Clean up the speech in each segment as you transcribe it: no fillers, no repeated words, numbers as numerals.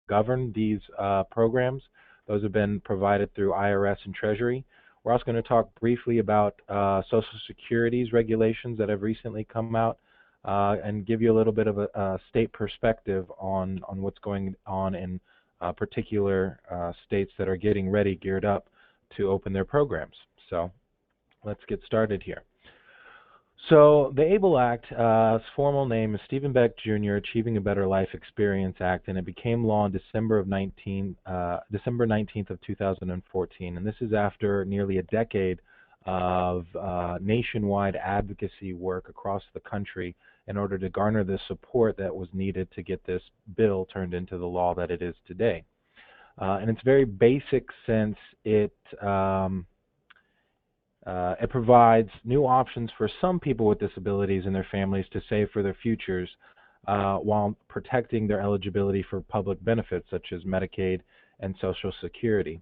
govern these programs. Those have been provided through IRS and Treasury. We're also going to talk briefly about Social Security's regulations that have recently come out and give you a little bit of a state perspective on what's going on in particular states that are getting ready, geared up to open their programs. So let's get started here. So the ABLE Act, its formal name is Stephen Beck Jr. Achieving a Better Life Experience Act, and it became law on December 19th of 2014. And this is after nearly a decade of nationwide advocacy work across the country in order to garner the support that was needed to get this bill turned into the law that it is today. In its very basic sense, it provides new options for some people with disabilities and their families to save for their futures while protecting their eligibility for public benefits such as Medicaid and Social Security.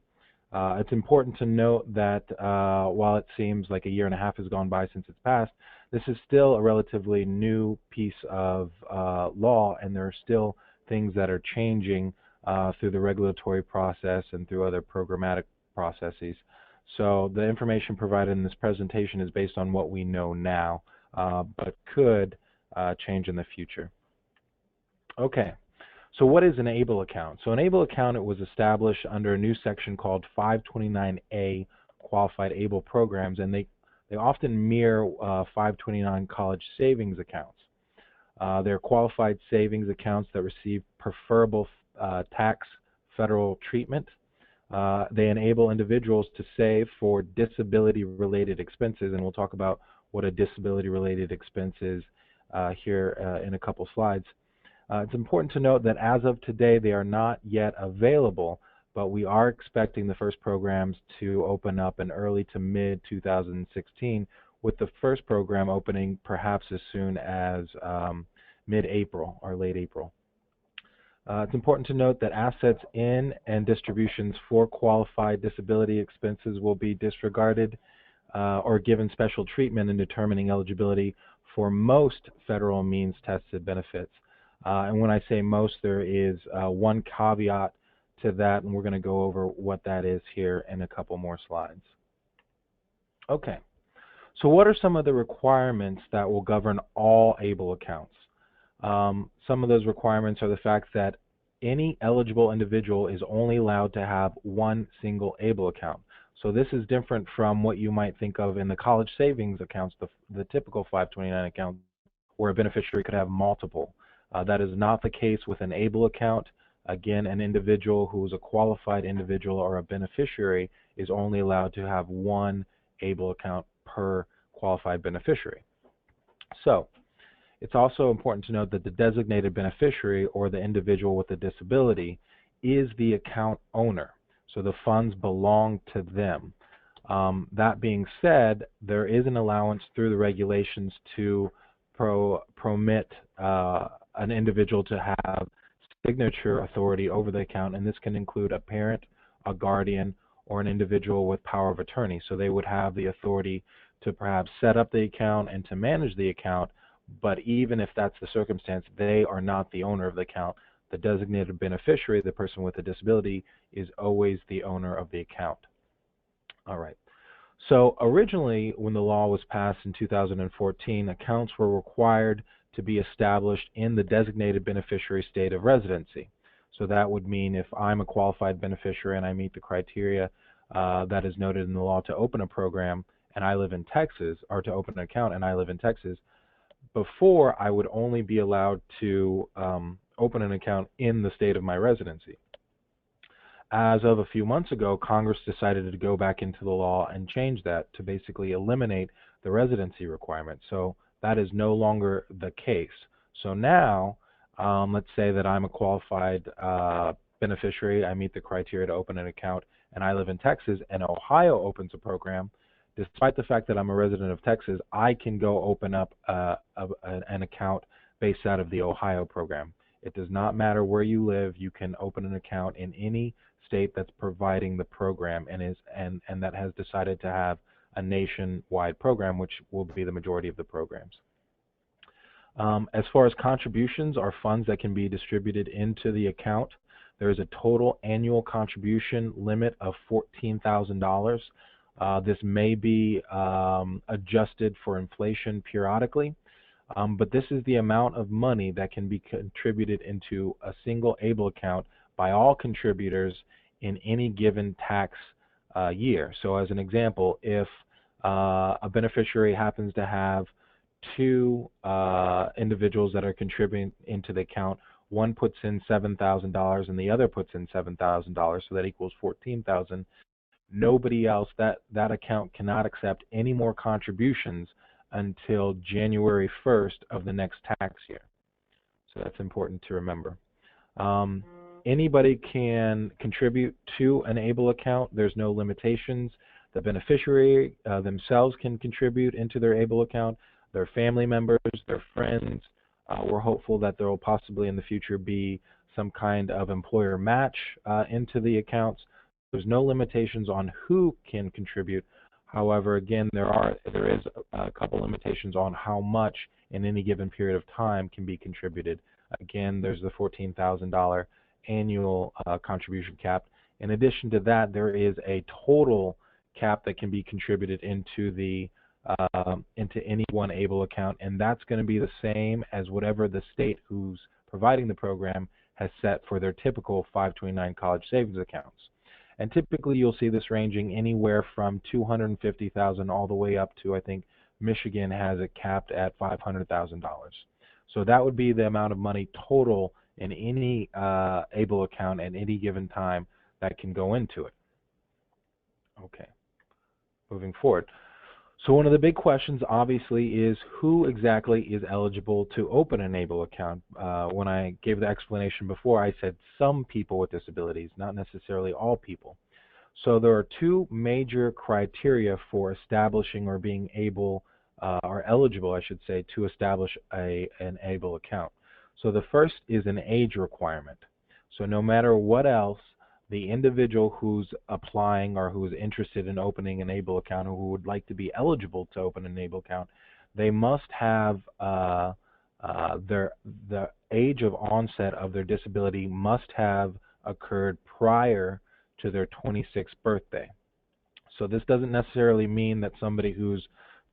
It's important to note that while it seems like a year and a half has gone by since it's passed, this is still a relatively new piece of law, and there are still things that are changing through the regulatory process and through other programmatic processes. So the information provided in this presentation is based on what we know now, but could change in the future. Okay, so what is an ABLE account? So an ABLE account, it was established under a new section called 529A, Qualified ABLE Programs, and they often mirror 529 college savings accounts. They're qualified savings accounts that receive preferable tax federal treatment. They enable individuals to save for disability-related expenses, and we'll talk about what a disability-related expense is here in a couple slides. It's important to note that as of today, they are not yet available, but we are expecting the first programs to open up in early to mid-2016, with the first program opening perhaps as soon as mid-April or late April. It's important to note that assets in and distributions for qualified disability expenses will be disregarded or given special treatment in determining eligibility for most federal means tested benefits. And when I say most, there is one caveat to that, and we're going to go over what that is here in a couple more slides. Okay, so what are some of the requirements that will govern all ABLE accounts? Some of those requirements are the fact that any eligible individual is only allowed to have one single ABLE account. So this is different from what you might think of in the college savings accounts, the typical 529 account, where a beneficiary could have multiple. That is not the case with an ABLE account. Again, an individual who is a qualified individual or a beneficiary is only allowed to have one ABLE account per qualified beneficiary. So it's also important to note that the designated beneficiary, or the individual with a disability, is the account owner. So the funds belong to them. That being said, there is an allowance through the regulations to permit an individual to have signature authority over the account, and this can include a parent, a guardian, or an individual with power of attorney. So they would have the authority to perhaps set up the account and to manage the account, but even if that's the circumstance, they are not the owner of the account. The designated beneficiary, the person with a disability, is always the owner of the account. All right. So originally, when the law was passed in 2014, accounts were required to be established in the designated beneficiary state of residency. So that would mean if I'm a qualified beneficiary and I meet the criteria that is noted in the law to open a program and I live in Texas, or to open an account and I live in Texas, before I would only be allowed to open an account in the state of my residency. As of a few months ago, Congress decided to go back into the law and change that to basically eliminate the residency requirement. So that is no longer the case. So now, let's say that I'm a qualified beneficiary, I meet the criteria to open an account, and I live in Texas, and Ohio opens a program. Despite the fact that I'm a resident of Texas, I can go open up an account based out of the Ohio program. It does not matter where you live. You can open an account in any state that's providing the program and that has decided to have a nationwide program, which will be the majority of the programs. As far as contributions, are funds that can be distributed into the account. There is a total annual contribution limit of $14,000. This may be adjusted for inflation periodically, but this is the amount of money that can be contributed into a single ABLE account by all contributors in any given tax year. So as an example, if a beneficiary happens to have two individuals that are contributing into the account, one puts in $7,000 and the other puts in $7,000, so that equals $14,000. Nobody else, that account cannot accept any more contributions until January 1st of the next tax year. So that's important to remember. Anybody can contribute to an ABLE account. There's no limitations. The beneficiary themselves can contribute into their ABLE account, their family members, their friends. We're hopeful that there will possibly in the future be some kind of employer match into the accounts. There's no limitations on who can contribute. However, again, there is a couple limitations on how much in any given period of time can be contributed. Again, there's the $14,000 annual contribution cap. In addition to that, there is a total cap that can be contributed into any one ABLE account, and that's going to be the same as whatever the state who's providing the program has set for their typical 529 college savings accounts. And typically you'll see this ranging anywhere from $250,000 all the way up to, I think Michigan has it capped at $500,000. So that would be the amount of money total in any ABLE account at any given time that can go into it. Okay, moving forward. So one of the big questions obviously is who exactly is eligible to open an ABLE account. When I gave the explanation before, I said some people with disabilities, not necessarily all people. So there are two major criteria for establishing or being able, or eligible, I should say, to establish an ABLE account. So the first is an age requirement. So no matter what else, the individual who's applying or who's interested in opening an ABLE account or who would like to be eligible to open an ABLE account, they must have the age of onset of their disability must have occurred prior to their 26th birthday. So this doesn't necessarily mean that somebody who's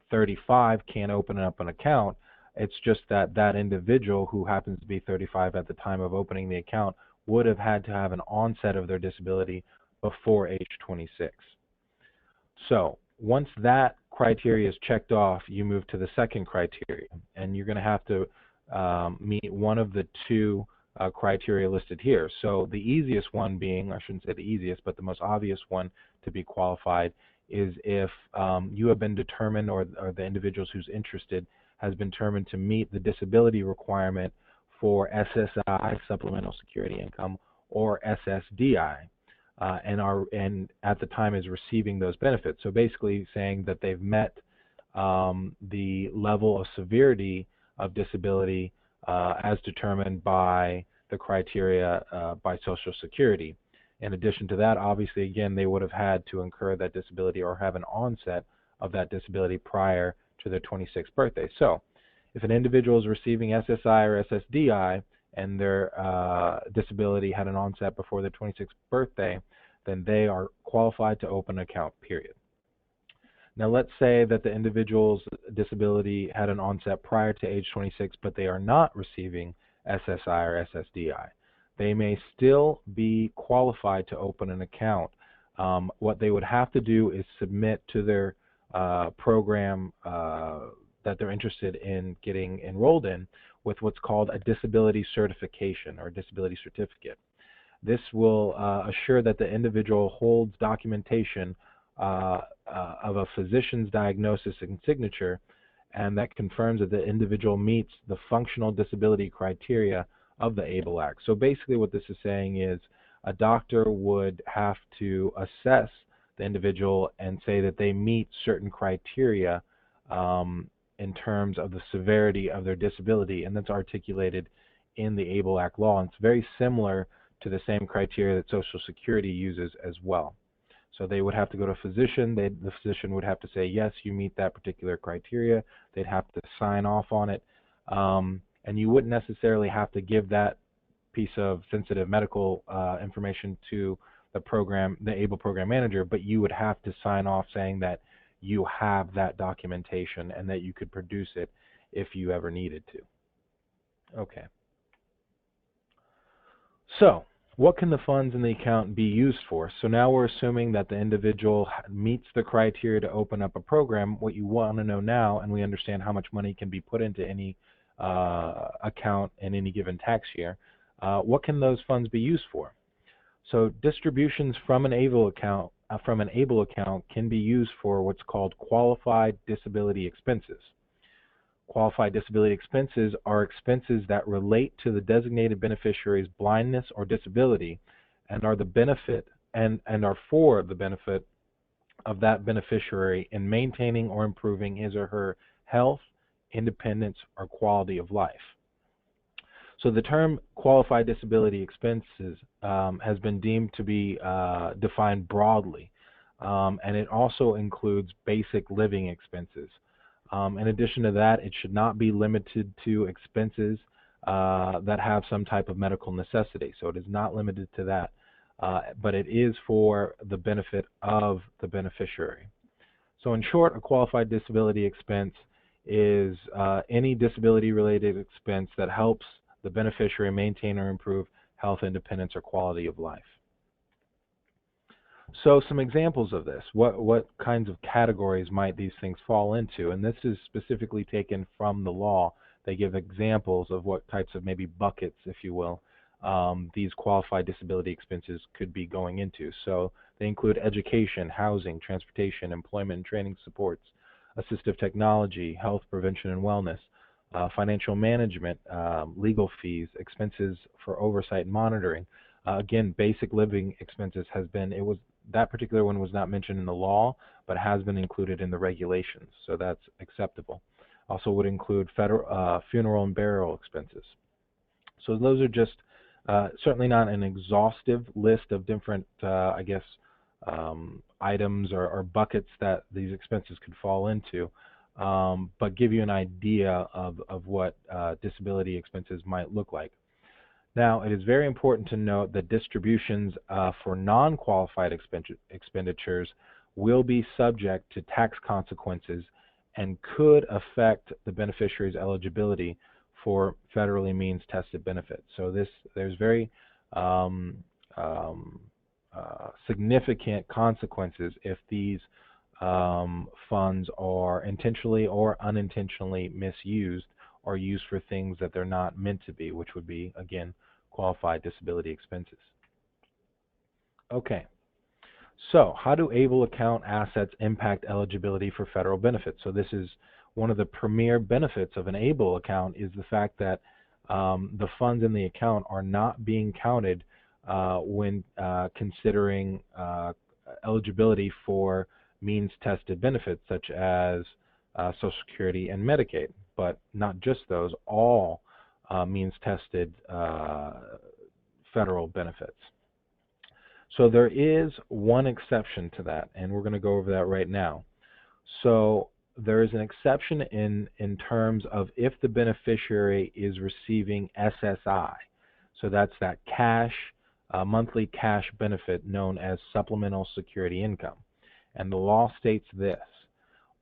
35 can't open up an account. It's just that that individual who happens to be 35 at the time of opening the account would have had to have an onset of their disability before age 26. So once that criteria is checked off, you move to the second criteria, and you're going to have to meet one of the two criteria listed here. So the easiest one being, I shouldn't say the easiest, but the most obvious one to be qualified is if you have been determined, or the individuals who's interested has been determined to meet the disability requirement for SSI, Supplemental Security Income, or SSDI, and at the time is receiving those benefits. So basically saying that they've met the level of severity of disability as determined by the criteria by Social Security. In addition to that, obviously, again, they would have had to incur that disability or have an onset of that disability prior to their 26th birthday. So if an individual is receiving SSI or SSDI and their disability had an onset before their 26th birthday, then they are qualified to open an account, period. Now let's say that the individual's disability had an onset prior to age 26, but they are not receiving SSI or SSDI. They may still be qualified to open an account. What they would have to do is submit to their program that they're interested in getting enrolled in with what's called a disability certification or disability certificate. This will assure that the individual holds documentation of a physician's diagnosis and signature, and that confirms that the individual meets the functional disability criteria of the ABLE Act. So basically what this is saying is a doctor would have to assess the individual and say that they meet certain criteria in terms of the severity of their disability, and that's articulated in the ABLE Act law. And it's very similar to the same criteria that Social Security uses as well. So they would have to go to a physician. The physician would have to say, yes, you meet that particular criteria. They'd have to sign off on it. And you wouldn't necessarily have to give that piece of sensitive medical information to the ABLE program manager, but you would have to sign off saying that you have that documentation and that you could produce it if you ever needed to. Okay. So, what can the funds in the account be used for? So now we're assuming that the individual meets the criteria to open up a program. What you want to know now, and we understand how much money can be put into any account in any given tax year, what can those funds be used for? So distributions from an ABLE account can be used for what's called qualified disability expenses. Qualified disability expenses are expenses that relate to the designated beneficiary's blindness or disability and are for the benefit of that beneficiary in maintaining or improving his or her health, independence, or quality of life. So the term qualified disability expenses has been deemed to be defined broadly, and it also includes basic living expenses. In addition to that, it should not be limited to expenses that have some type of medical necessity. So it is not limited to that, but it is for the benefit of the beneficiary. So in short, a qualified disability expense is any disability-related expense that helps the beneficiary maintain or improve health, independence, or quality of life. So some examples of this, what kinds of categories might these things fall into? And this is specifically taken from the law. They give examples of what types of maybe buckets, if you will, these qualified disability expenses could be going into. So they include education, housing, transportation, employment and training supports, assistive technology, health, prevention and wellness, financial management, legal fees, expenses for oversight and monitoring. Again, basic living expenses that particular one was not mentioned in the law, but has been included in the regulations, so that's acceptable. Also would include federal funeral and burial expenses. So those are just certainly not an exhaustive list of different, items or buckets that these expenses could fall into, but give you an idea of what disability expenses might look like. Now, it is very important to note that distributions for non-qualified expenditures will be subject to tax consequences and could affect the beneficiary's eligibility for federally means-tested benefits. So there's very significant consequences if these funds are intentionally or unintentionally misused or used for things that they're not meant to be, which would be, again, qualified disability expenses. Okay, so how do ABLE account assets impact eligibility for federal benefits? So this is one of the premier benefits of an ABLE account, is the fact that the funds in the account are not being counted when considering eligibility for means-tested benefits such as Social Security and Medicaid, but not just those, all means-tested federal benefits. So there is one exception to that, and we're going to go over that right now. So there is an exception in terms of if the beneficiary is receiving SSI. So that's that monthly cash benefit known as supplemental security income. And the law states this: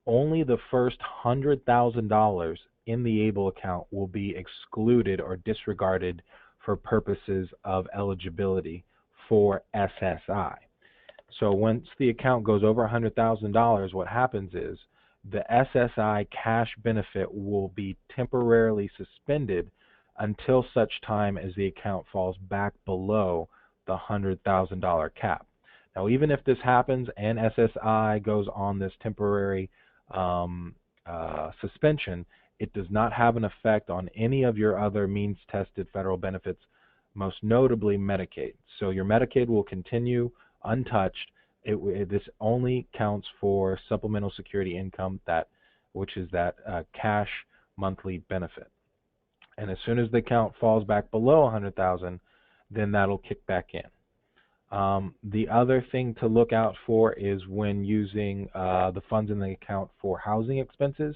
only the first $100,000 in the ABLE account will be excluded or disregarded for purposes of eligibility for SSI. So once the account goes over $100,000, what happens is the SSI cash benefit will be temporarily suspended until such time as the account falls back below the $100,000 cap. Now, even if this happens and SSI goes on this temporary suspension, it does not have an effect on any of your other means-tested federal benefits, most notably Medicaid. So your Medicaid will continue untouched. This only counts for supplemental security income, which is that cash monthly benefit. And as soon as the account falls back below $100,000, then that'll kick back in. The other thing to look out for is when using the funds in the account for housing expenses.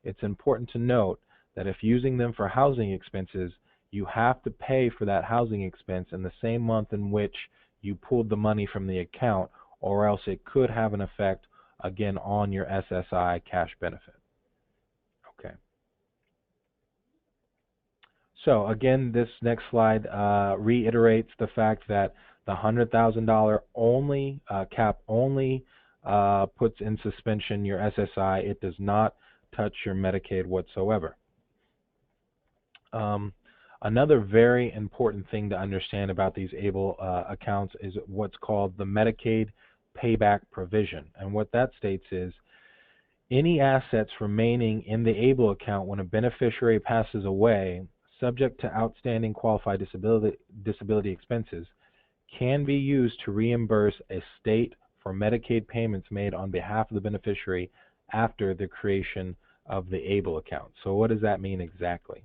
It's important to note that if using them for housing expenses, you have to pay for that housing expense in the same month in which you pulled the money from the account, or else it could have an effect, again, on your SSI cash benefit. Okay. So again, this next slide reiterates the fact that the $100,000 only cap only puts in suspension your SSI. It does not touch your Medicaid whatsoever. Another very important thing to understand about these ABLE accounts is what's called the Medicaid Payback provision. And what that states is any assets remaining in the ABLE account when a beneficiary passes away, subject to outstanding qualified disability expenses, can be used to reimburse a state for Medicaid payments made on behalf of the beneficiary after the creation of the ABLE account. So what does that mean exactly?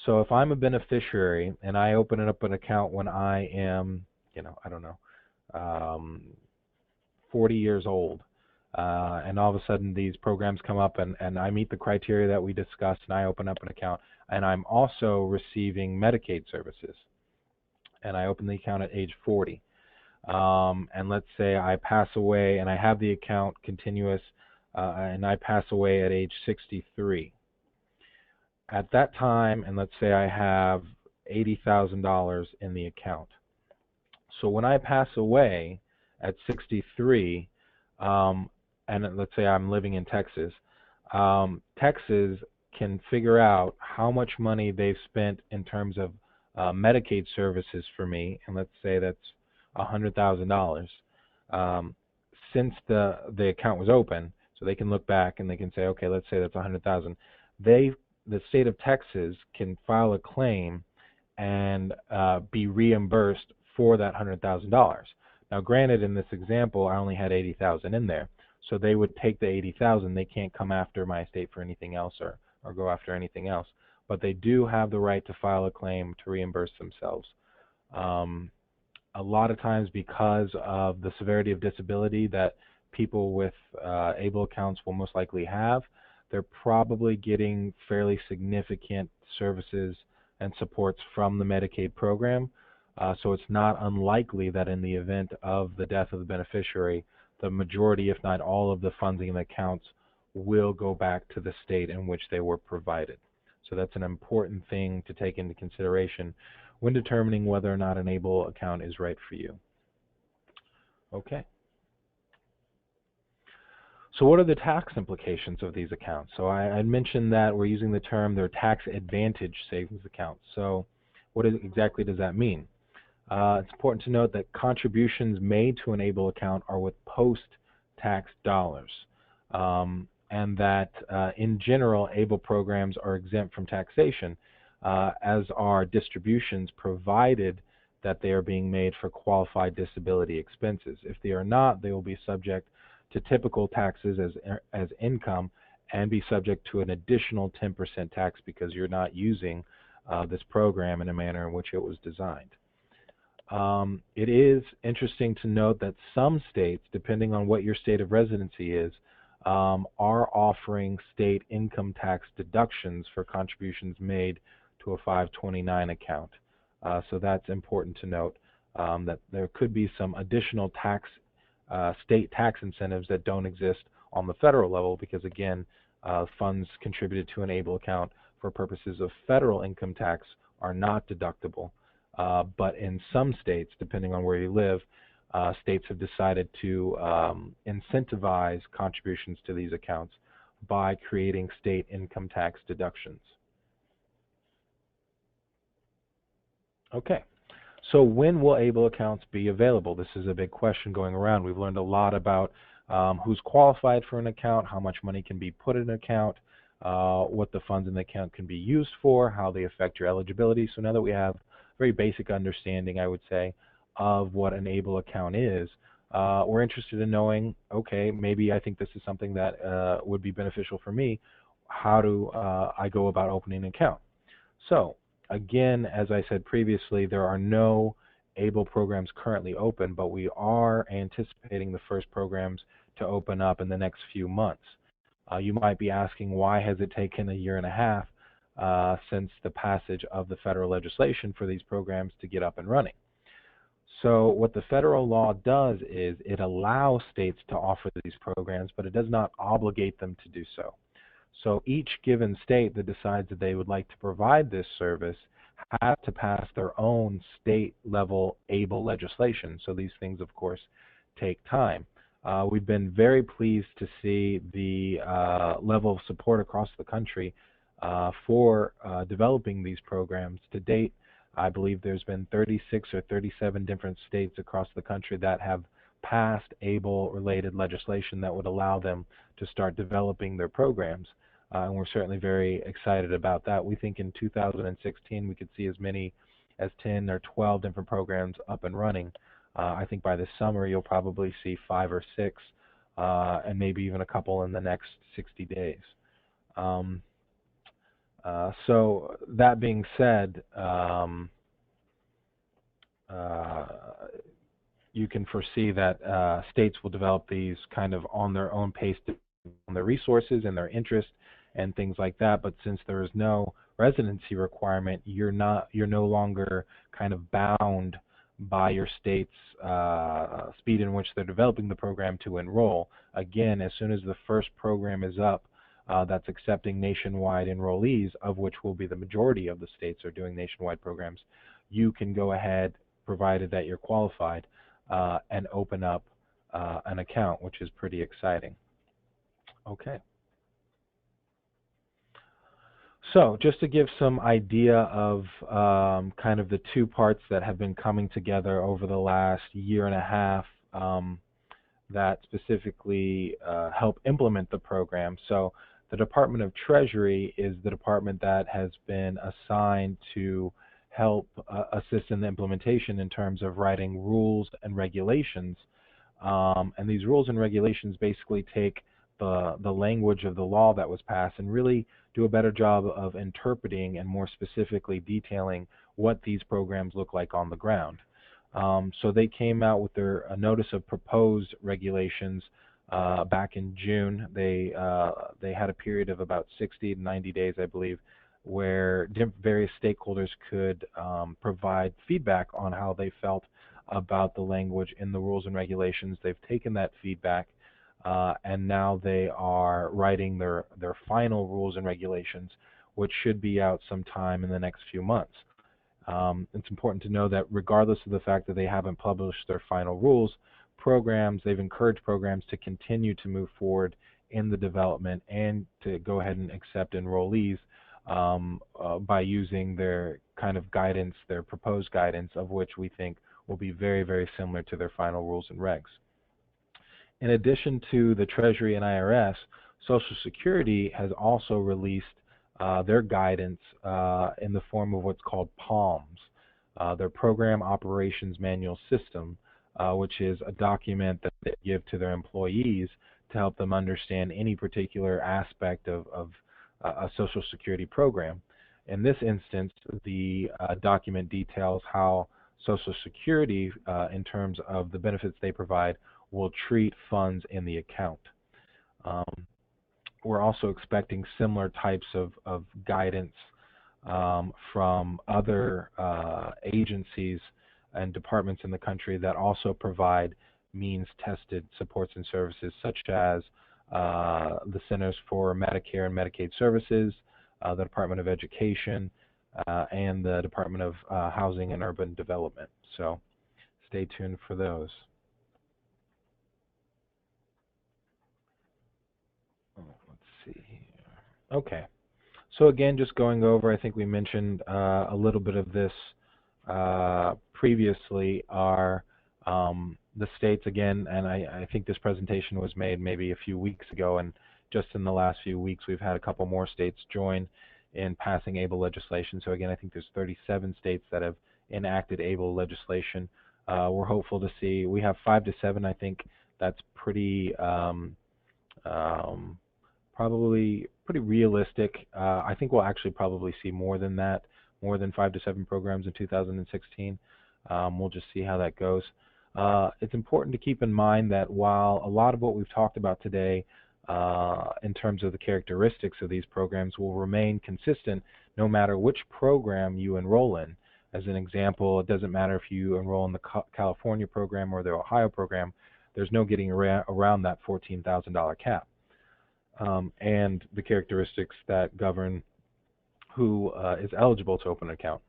So if I'm a beneficiary and I open up an account when I am, 40 years old, and all of a sudden these programs come up and I meet the criteria that we discussed and I open up an account, and I'm also receiving Medicaid services, and I open the account at age 40. And let's say I pass away and I have the account continuous, and I pass away at age 63. At that time, and let's say I have $80,000 in the account. So when I pass away at 63, and let's say I'm living in Texas, Texas can figure out how much money they've spent in terms of Medicaid services for me, and let's say that's $100,000 since the account was open. So they can look back and they can say, okay, let's say that's $100,000. The state of Texas can file a claim and be reimbursed for that $100,000. Now, granted, in this example, I only had $80,000 in there, so they would take the $80,000. They can't come after my estate for anything else or go after anything else, but they do have the right to file a claim to reimburse themselves. A lot of times, because of the severity of disability that people with ABLE accounts will most likely have, they're probably getting fairly significant services and supports from the Medicaid program. So it's not unlikely that in the event of the death of the beneficiary, the majority, if not all, of the funding and accounts will go back to the state in which they were provided. So that's an important thing to take into consideration when determining whether or not an ABLE account is right for you. Okay. So what are the tax implications of these accounts? So I mentioned that we're using the term they're tax advantage savings accounts. So what exactly does that mean? It's important to note that contributions made to an ABLE account are with post-tax dollars, and that in general, ABLE programs are exempt from taxation, as are distributions, provided that they are being made for qualified disability expenses. If they are not, they will be subject to typical taxes as income and be subject to an additional 10% tax because you're not using this program in a manner in which it was designed. It is interesting to note that some states, depending on what your state of residency is, are offering state income tax deductions for contributions made to a 529 account. So that's important to note, that there could be some additional state tax incentives that don't exist on the federal level because, again, funds contributed to an ABLE account for purposes of federal income tax are not deductible. But in some states, depending on where you live, states have decided to incentivize contributions to these accounts by creating state income tax deductions. Okay, so when will ABLE accounts be available? This is a big question going around. We've learned a lot about who's qualified for an account, how much money can be put in an account, what the funds in the account can be used for, how they affect your eligibility. So now that we have very basic understanding, I would say, of what an ABLE account is, we're interested in knowing, okay, maybe I think this is something that would be beneficial for me. How do I go about opening an account? So again, as I said previously, there are no ABLE programs currently open, but we are anticipating the first programs to open up in the next few months. You might be asking, why has it taken a year and a half? since the passage of the federal legislation for these programs to get up and running. So what the federal law does is it allows states to offer these programs, but it does not obligate them to do so. So each given state that decides that they would like to provide this service has to pass their own state-level ABLE legislation. So these things, of course, take time. We've been very pleased to see the level of support across the country for developing these programs. To date, I believe there's been 36 or 37 different states across the country that have passed ABLE-related legislation that would allow them to start developing their programs. And we're certainly very excited about that. We think in 2016 we could see as many as 10 or 12 different programs up and running. I think by this summer you'll probably see 5 or 6, and maybe even a couple in the next 60 days. So that being said, you can foresee that states will develop these kind of on their own pace, on their resources and their interest and things like that. But since there is no residency requirement, you're no longer kind of bound by your state's speed in which they're developing the program to enroll. Again, as soon as the first program is up, that's accepting nationwide enrollees, of which will be the majority of the states are doing nationwide programs, you can go ahead, provided that you're qualified, and open up an account, which is pretty exciting. Okay. So just to give some idea of kind of the two parts that have been coming together over the last year and a half that specifically help implement the program. So the Department of Treasury is the department that has been assigned to help assist in the implementation in terms of writing rules and regulations. And these rules and regulations basically take the language of the law that was passed and really do a better job of interpreting and more specifically detailing what these programs look like on the ground. So they came out with their notice of proposed regulations back in June. They had a period of about 60 to 90 days, I believe, where various stakeholders could provide feedback on how they felt about the language in the rules and regulations. They've taken that feedback and now they are writing their final rules and regulations, which should be out sometime in the next few months. It's important to know that regardless of the fact that they haven't published their final rules, they've encouraged programs to continue to move forward in the development and to go ahead and accept enrollees by using their kind of guidance, their proposed guidance, of which we think will be very, very similar to their final rules and regs. In addition to the Treasury and IRS, Social Security has also released their guidance in the form of what's called POMS, their Program Operations Manual System, which is a document that they give to their employees to help them understand any particular aspect of a Social Security program. In this instance, the document details how Social Security, in terms of the benefits they provide, will treat funds in the account. We're also expecting similar types of guidance from other agencies and departments in the country that also provide means-tested supports and services, such as the Centers for Medicare and Medicaid Services, the Department of Education, and the Department of Housing and Urban Development. So stay tuned for those. Let's see here. Okay. So again, just going over, I think we mentioned a little bit of this previously, are the states again, and I think this presentation was made maybe a few weeks ago, and just in the last few weeks we've had a couple more states join in passing ABLE legislation. So again, I think there's 37 states that have enacted ABLE legislation. We're hopeful to see, we have 5 to 7, I think that's pretty probably pretty realistic. I think we'll actually probably see more than that, more than 5 to 7 programs in 2016. We'll just see how that goes. It's important to keep in mind that while a lot of what we've talked about today in terms of the characteristics of these programs will remain consistent no matter which program you enroll in. As an example, it doesn't matter if you enroll in the California program or the Ohio program, there's no getting around that $14,000 cap. And the characteristics that govern who is eligible to open an account.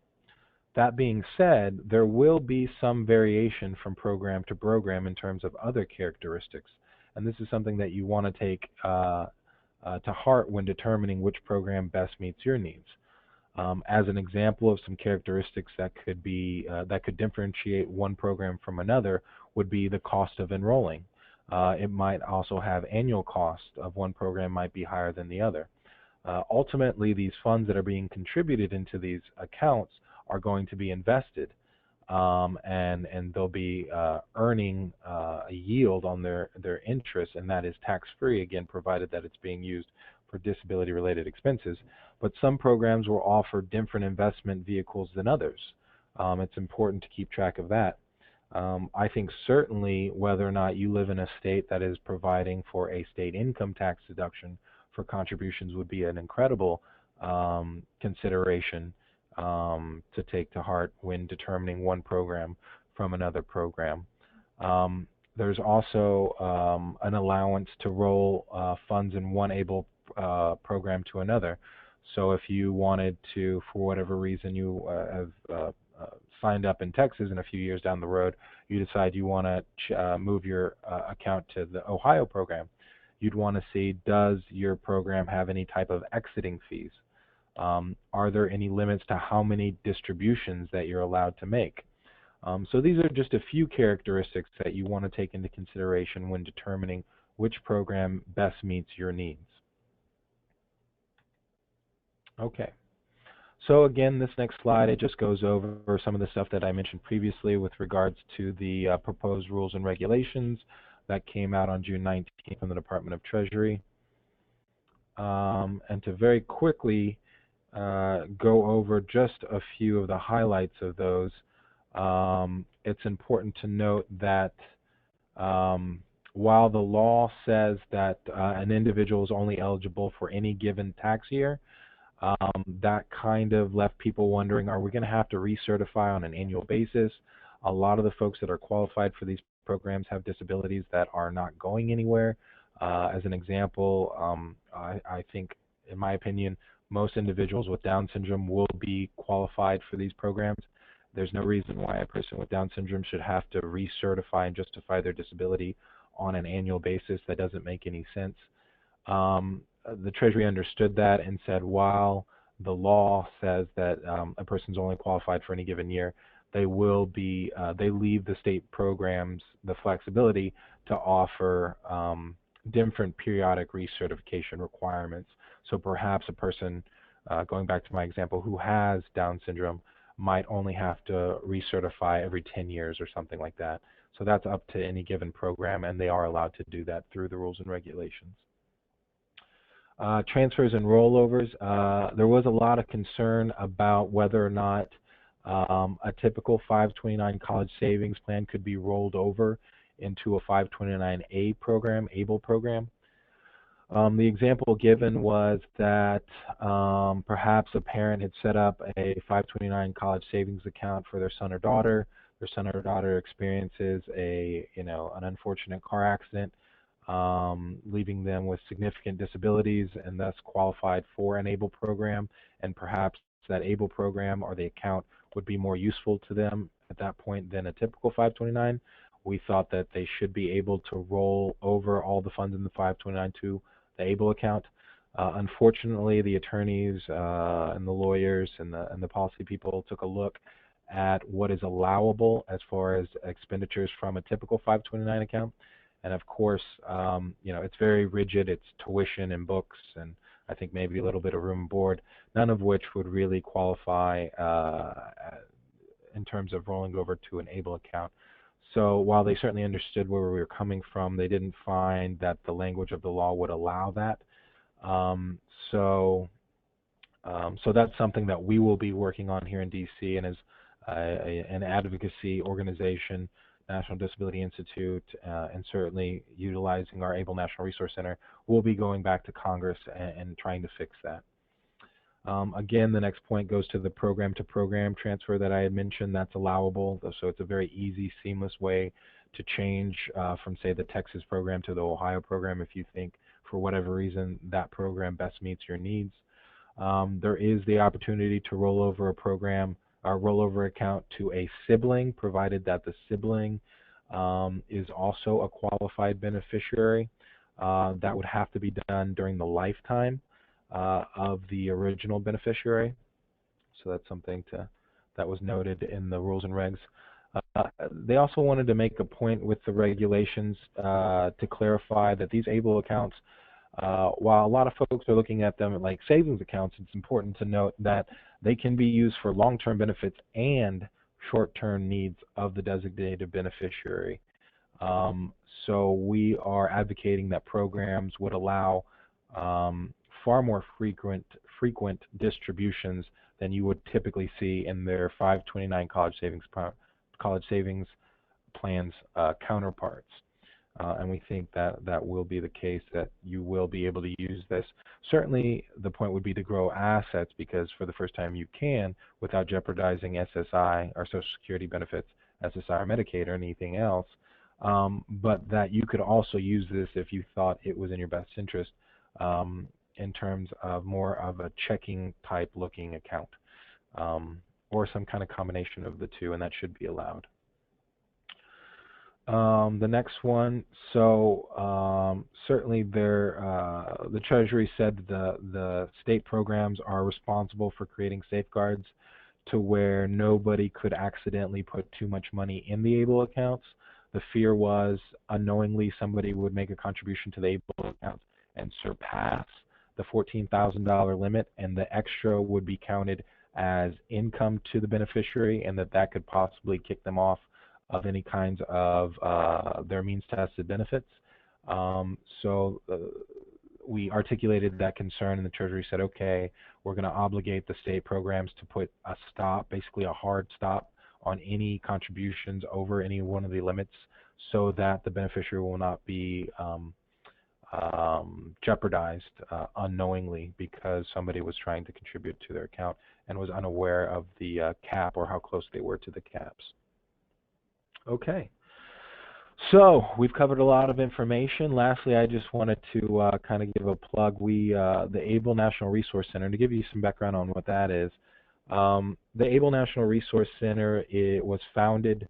That being said, there will be some variation from program to program in terms of other characteristics, and this is something that you want to take to heart when determining which program best meets your needs. As an example of some characteristics that could differentiate one program from another would be the cost of enrolling. It might also have annual cost of one program might be higher than the other. Ultimately, these funds that are being contributed into these accounts are going to be invested, and they'll be earning a yield on their interest, and that is tax-free, again, provided that it's being used for disability-related expenses. But some programs will offer different investment vehicles than others. It's important to keep track of that. I think certainly whether or not you live in a state that is providing for a state income tax deduction for contributions would be an incredible consideration to take to heart when determining one program from another program. There's also an allowance to roll funds in one ABLE program to another. So if you wanted to, for whatever reason, you have signed up in Texas, and a few years down the road you decide you want to move your account to the Ohio program, you'd want to see, does your program have any type of exiting fees? Are there any limits to how many distributions that you're allowed to make? So these are just a few characteristics that you want to take into consideration when determining which program best meets your needs. Okay. So again, this next slide, it just goes over some of the stuff that I mentioned previously with regards to the proposed rules and regulations that came out on June 19th from the Department of Treasury. And to very quickly go over just a few of the highlights of those, it's important to note that while the law says that an individual is only eligible for any given tax year, that kind of left people wondering, are we going to have to recertify on an annual basis? A lot of the folks that are qualified for these programs have disabilities that are not going anywhere. As an example, I think, in my opinion, most individuals with Down syndrome will be qualified for these programs. There's no reason why a person with Down syndrome should have to recertify and justify their disability on an annual basis. That doesn't make any sense. The Treasury understood that and said, while the law says that a person's only qualified for any given year, they will be, they leave the state programs the flexibility to offer different periodic recertification requirements. So perhaps a person, going back to my example, who has Down syndrome might only have to recertify every 10 years or something like that. So that's up to any given program, and they are allowed to do that through the rules and regulations. Transfers and rollovers. There was a lot of concern about whether or not a typical 529 college savings plan could be rolled over into a 529A program, ABLE program. The example given was that perhaps a parent had set up a 529 college savings account for their son or daughter. Their son or daughter experiences an unfortunate car accident, leaving them with significant disabilities and thus qualified for an ABLE program, and perhaps that ABLE program or the account would be more useful to them at that point than a typical 529. We thought that they should be able to roll over all the funds in the 529 to the ABLE account. Unfortunately, the attorneys and the lawyers and the policy people took a look at what is allowable as far as expenditures from a typical 529 account. And of course, it's very rigid. It's tuition and books, and I think maybe a little bit of room and board, none of which would really qualify in terms of rolling over to an ABLE account. So while they certainly understood where we were coming from, they didn't find that the language of the law would allow that. So that's something that we will be working on here in DC, and as an advocacy organization National Disability Institute, and certainly utilizing our ABLE National Resource Center, we'll be going back to Congress and trying to fix that. Again, the next point goes to the program-to-program transfer that I had mentioned. That's allowable, so it's a very easy, seamless way to change from, say, the Texas program to the Ohio program if you think, for whatever reason, that program best meets your needs. There is the opportunity to roll over a program, or rollover account to a sibling, provided that the sibling is also a qualified beneficiary. That would have to be done during the lifetime of the original beneficiary. So that's something that was noted in the rules and regs. They also wanted to make a point with the regulations to clarify that these ABLE accounts, while a lot of folks are looking at them like savings accounts, it's important to note that they can be used for long-term benefits and short-term needs of the designated beneficiary. So we are advocating that programs would allow far more frequent distributions than you would typically see in their 529 college savings plans counterparts. And we think that that will be the case, that you will be able to use this. Certainly, the point would be to grow assets, because for the first time you can, without jeopardizing SSI or Social Security benefits, SSI or Medicaid or anything else. But that you could also use this if you thought it was in your best interest, in terms of more of a checking type looking account, or some kind of combination of the two, and that should be allowed. The next one, so certainly the Treasury said the state programs are responsible for creating safeguards to where nobody could accidentally put too much money in the ABLE accounts. The fear was unknowingly somebody would make a contribution to the ABLE accounts and surpass the $14,000 limit, and the extra would be counted as income to the beneficiary, and that could possibly kick them off of any kinds of their means tested benefits. So we articulated that concern, and the Treasury said, okay, we're going to obligate the state programs to put a stop, basically a hard stop, on any contributions over any one of the limits, so that the beneficiary will not be jeopardized unknowingly because somebody was trying to contribute to their account and was unaware of the cap or how close they were to the caps. Okay, so we've covered a lot of information. Lastly, I just wanted to kind of give a plug. The ABLE National Resource Center, to give you some background on what that is. The ABLE National Resource Center, it was founded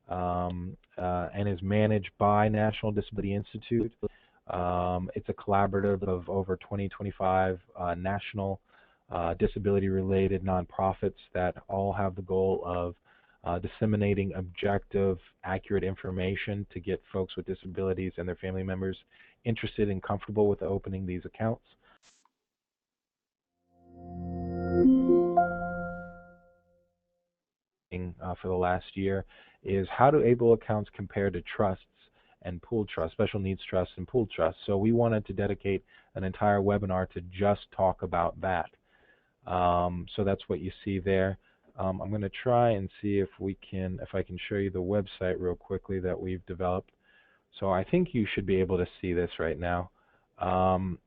and is managed by National Disability Institute. It's a collaborative of over 25 national disability-related nonprofits that all have the goal of disseminating objective, accurate information to get folks with disabilities and their family members interested and comfortable with opening these accounts. For the last year is how do ABLE accounts compare to trusts and pooled trusts, special needs trusts and pooled trusts. So we wanted to dedicate an entire webinar to just talk about that. So that's what you see there. I'm going to try and see if I can show you the website real quickly that we've developed. So I think you should be able to see this right now.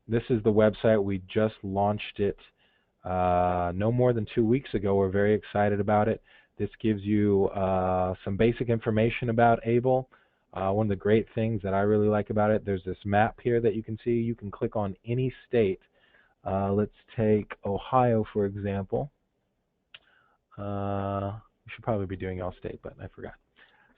This is the website. We just launched it no more than 2 weeks ago. We're very excited about it. This gives you some basic information about ABLE. One of the great things that I really like about it, there's this map here that you can see. You can click on any state. Let's take Ohio, for example. We should probably be doing all state, but I forgot.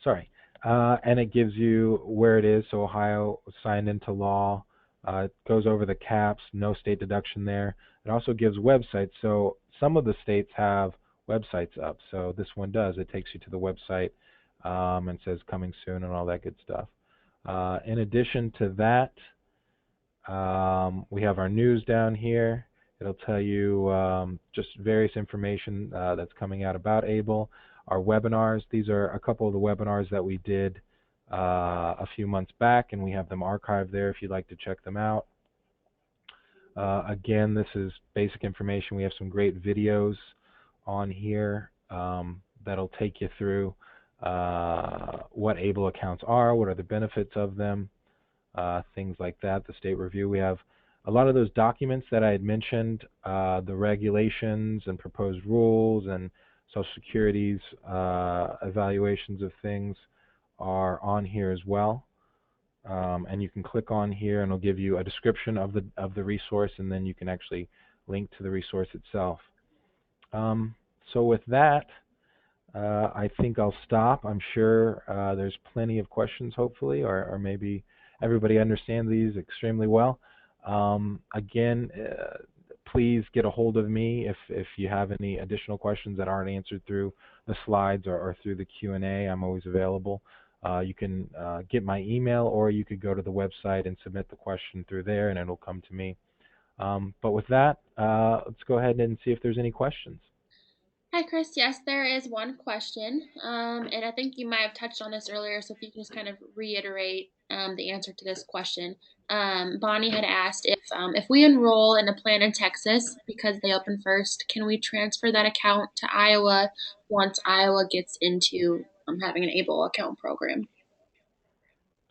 Sorry. And it gives you where it is. So Ohio signed into law. It goes over the caps, no state deduction there. It also gives websites. So some of the states have websites up. So this one does. It takes you to the website and says coming soon and all that good stuff. In addition to that, we have our news down here. It'll tell you just various information that's coming out about ABLE. Our webinars, these are a couple of the webinars that we did a few months back, and we have them archived there if you'd like to check them out. Again, this is basic information. We have some great videos on here that'll take you through what ABLE accounts are, what are the benefits of them, things like that, the state review. We have a lot of those documents that I had mentioned, the regulations and proposed rules and Social Security's evaluations of things are on here as well. And you can click on here and it'll give you a description of the resource, and then you can actually link to the resource itself. So with that, I think I'll stop. I'm sure there's plenty of questions, hopefully, or maybe everybody understands these extremely well. Again, please get a hold of me if you have any additional questions that aren't answered through the slides or through the Q&A. I'm always available. You can get my email, or you could go to the website and submit the question through there, and it'll come to me. But with that, let's go ahead and see if there's any questions. Hi, Chris. Yes, there is one question, and I think you might have touched on this earlier, so if you can just kind of reiterate the answer to this question. Bonnie had asked if we enroll in a plan in Texas because they open first, can we transfer that account to Iowa once Iowa gets into having an ABLE account program?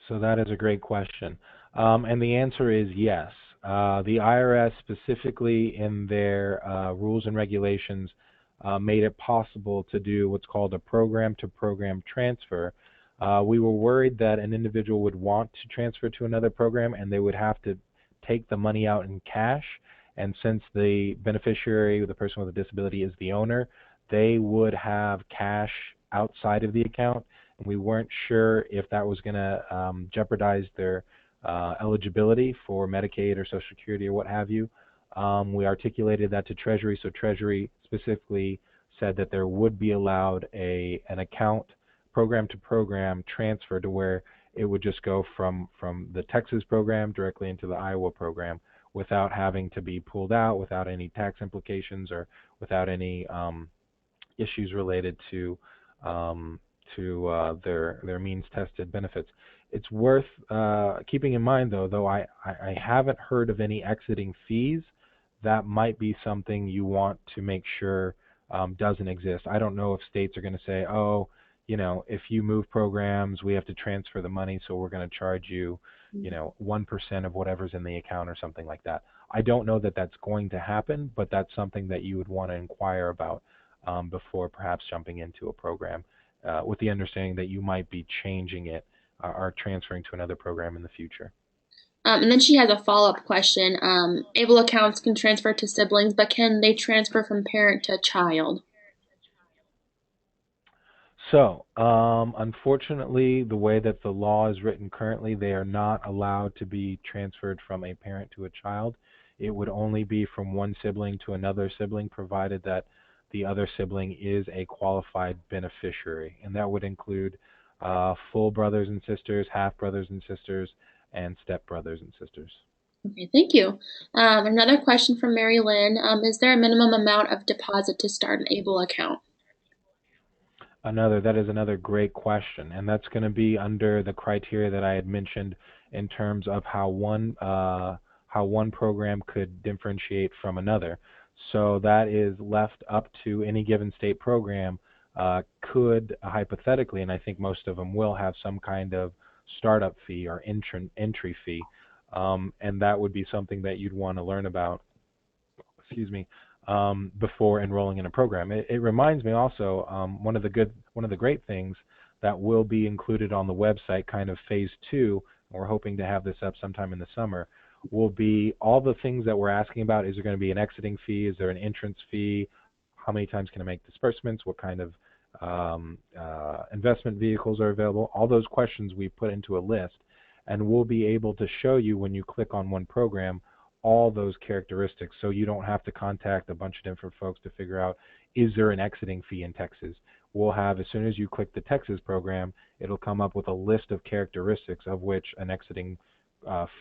So that is a great question. And the answer is yes. The IRS specifically in their rules and regulations made it possible to do what's called a program-to-program transfer. We were worried that an individual would want to transfer to another program and they would have to take the money out in cash. And since the beneficiary, the person with a disability, is the owner, they would have cash outside of the account. And we weren't sure if that was going to jeopardize their eligibility for Medicaid or Social Security or what have you. We articulated that to Treasury, so Treasury specifically said that there would be allowed an account program to program transfer to where it would just go from the Texas program directly into the Iowa program without having to be pulled out, without any tax implications, or without any issues related to their means tested benefits. It's worth keeping in mind, though I haven't heard of any exiting fees. That might be something you want to make sure doesn't exist. I don't know if states are going to say, oh, if you move programs, we have to transfer the money, so we're going to charge you, 1% of whatever's in the account or something like that. I don't know that that's going to happen, but that's something that you would want to inquire about before perhaps jumping into a program, with the understanding that you might be changing it or transferring to another program in the future. And then she has a follow-up question. ABLE accounts can transfer to siblings, but can they transfer from parent to child? So, unfortunately, the way that the law is written currently, they are not allowed to be transferred from a parent to a child. It would only be from one sibling to another sibling, provided that the other sibling is a qualified beneficiary. And that would include full brothers and sisters, half brothers and sisters, and step brothers and sisters. Okay, thank you. Another question from Mary Lynn. Is there a minimum amount of deposit to start an ABLE account? That is another great question, and that's going to be under the criteria that I had mentioned in terms of how one program could differentiate from another. So that is left up to any given state program. Could hypothetically, and I think most of them will, have some kind of startup fee or entry fee, and that would be something that you'd want to learn about. Excuse me. Before enrolling in a program. It reminds me also, one of the great things that will be included on the website, kind of phase 2, and we're hoping to have this up sometime in the summer, will be all the things that we're asking about. Is there going to be an exiting fee? Is there an entrance fee? How many times can I make disbursements? What kind of investment vehicles are available? All those questions we put into a list, and we'll be able to show you when you click on one program all those characteristics, so you don't have to contact a bunch of different folks to figure out, is there an exiting fee in Texas? We'll have, as soon as you click the Texas program, it'll come up with a list of characteristics, of which an exiting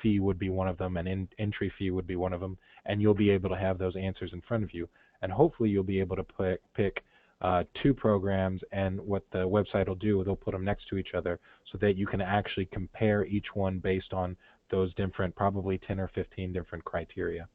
fee would be one of them, an entry fee would be one of them, and you'll be able to have those answers in front of you. And hopefully you'll be able to pick 2 programs, and what the website will do, they'll put them next to each other so that you can actually compare each one based on those different, probably 10 or 15 different criteria.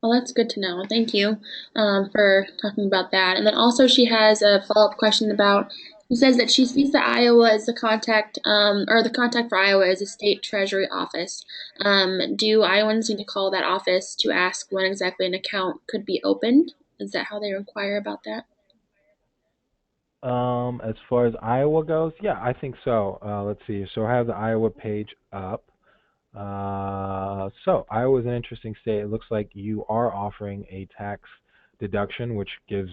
Well, that's good to know. Thank you for talking about that. And then also, she has a follow up question about. She says that she sees that Iowa as the contact, or the contact for Iowa is a state treasury office. Do Iowans need to call that office to ask when exactly an account could be opened? Is that how they inquire about that? As far as Iowa goes, yeah, I think so. Let's see. So I have the Iowa page up. So Iowa is an interesting state. It looks like you are offering a tax deduction, which gives,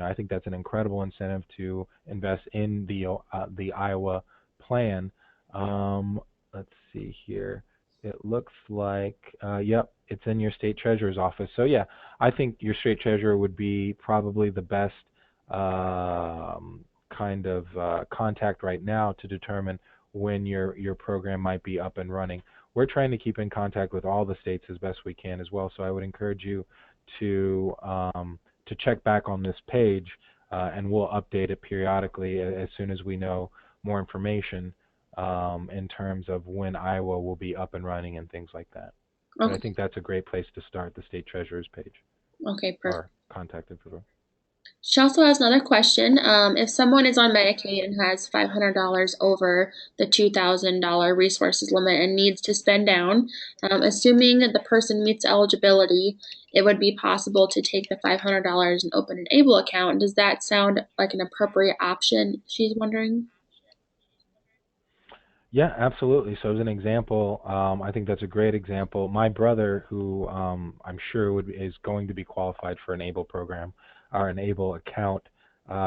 I think that's an incredible incentive to invest in the Iowa plan. Um, let's see here. It looks like, yep, it's in your state treasurer's office. So yeah, I think your state treasurer would be probably the best kind of contact right now to determine when your program might be up and running. We're trying to keep in contact with all the states as best we can as well. So I would encourage you to check back on this page, and we'll update it periodically as soon as we know more information in terms of when Iowa will be up and running and things like that. But I Okay. think that's a great place to start, the state treasurer's page Okay. Perfect. or contact info. She also has another question. If someone is on Medicaid and has $500 over the $2,000 resources limit and needs to spend down, assuming the person meets eligibility, it would be possible to take the $500 and open an ABLE account. Does that sound like an appropriate option? She's wondering. Yeah, absolutely. So as an example, I think that's a great example. My brother, who I'm sure is going to be qualified for an ABLE program or an ABLE account,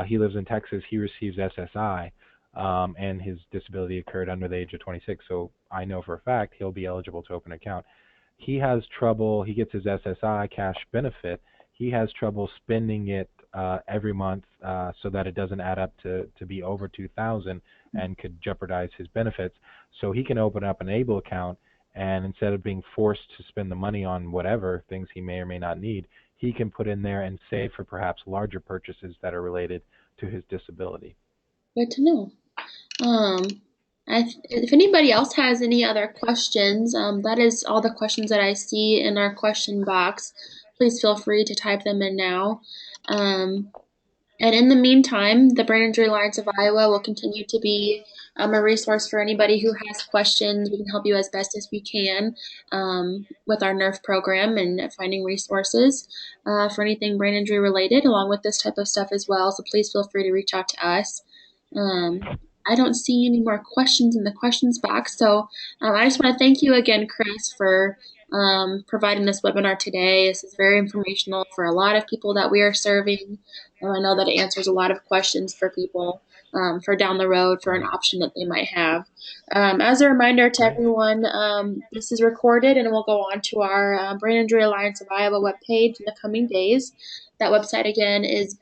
he lives in Texas. He receives SSI, and his disability occurred under the age of 26. So I know for a fact he'll be eligible to open an account. He has trouble. He gets his SSI cash benefit. He has trouble spending it every month so that it doesn't add up to be over 2,000 and could jeopardize his benefits. So he can open up an ABLE account, and instead of being forced to spend the money on whatever things he may or may not need, he can put in there and save for perhaps larger purchases that are related to his disability. Good to know. Um, if anybody else has any other questions, that is all the questions that I see in our question box. Please feel free to type them in now. Um, and in the meantime, the Brain Injury Alliance of Iowa will continue to be a resource for anybody who has questions. We can help you as best as we can with our NERF program and finding resources for anything brain injury related, along with this type of stuff as well. So please feel free to reach out to us. Um, I don't see any more questions in the questions box. So I just want to thank you again, Chris, for providing this webinar today. This is very informational for a lot of people that we are serving. I know that it answers a lot of questions for people for down the road for an Right. option that they might have. As a reminder to Great. everyone, this is recorded and will go on to our Brain Injury Alliance of Iowa webpage in the coming days. That website again is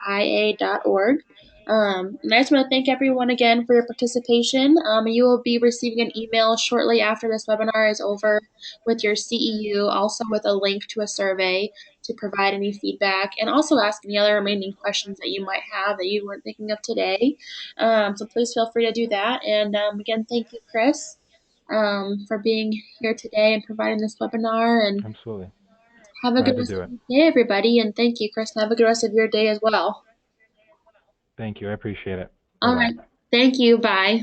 biaia.org. And I just want to thank everyone again for your participation. You will be receiving an email shortly after this webinar is over with your CEU, also with a link to a survey to provide any feedback and also ask any other remaining questions that you might have that you weren't thinking of today. So please feel free to do that. And again, thank you, Chris, for being here today and providing this webinar. And Absolutely. have a good Glad to rest do of it. your day, everybody. And thank you, Chris. And have a good rest of your day as well. Thank you. I appreciate it. Bye All bye. right. Thank you. Bye.